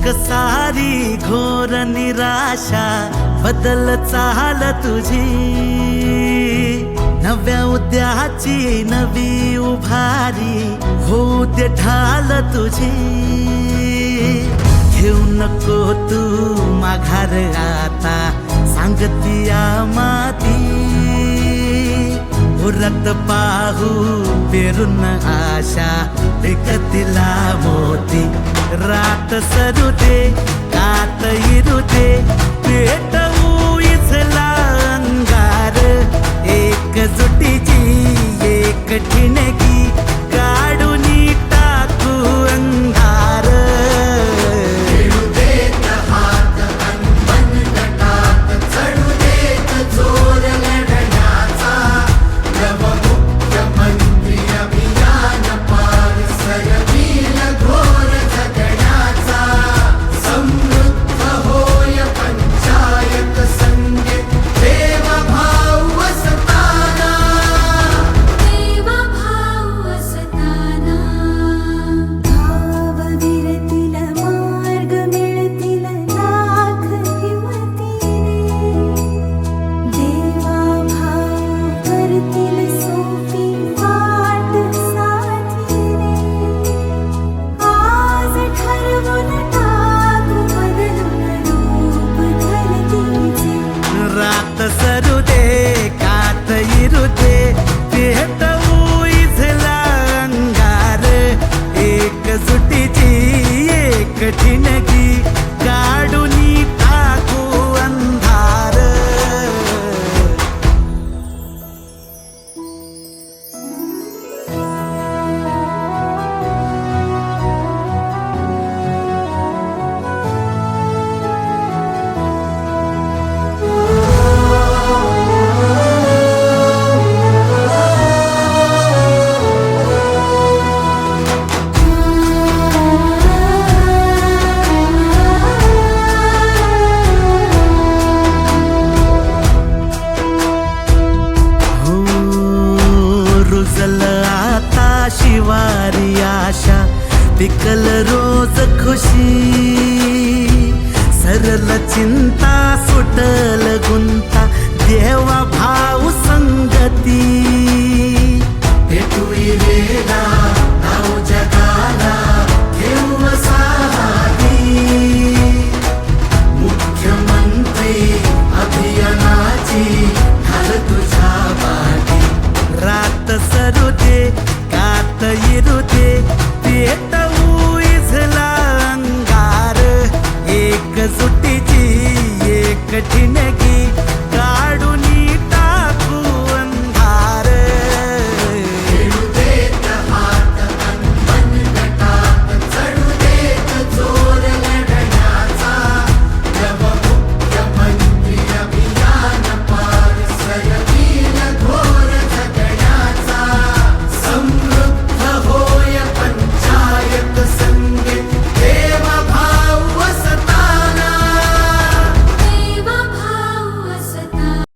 सारी घोर निराशा बदल चाल तुझी, नव्या उद्याची नवी उभारी होऊ दे ढाल तुझी। घेऊ नको तू माघार आता सांगतिया माती, उरत पाहू पेरून आशा विकतिला मोती। रात सरू दे कात इरू दे पेटवू इथला अंगार, एकजुटीची एक ठिणगी काढून टाकू अंधार। सरू दे कात इरू दे पेटवू इथला अंगार, एकजुटीची एक ठिणगी काढून टाकू अंधार। शिवारी आशा पिकल रोज खुशी, सरल चिंता सुटल गुंता देवा भाऊ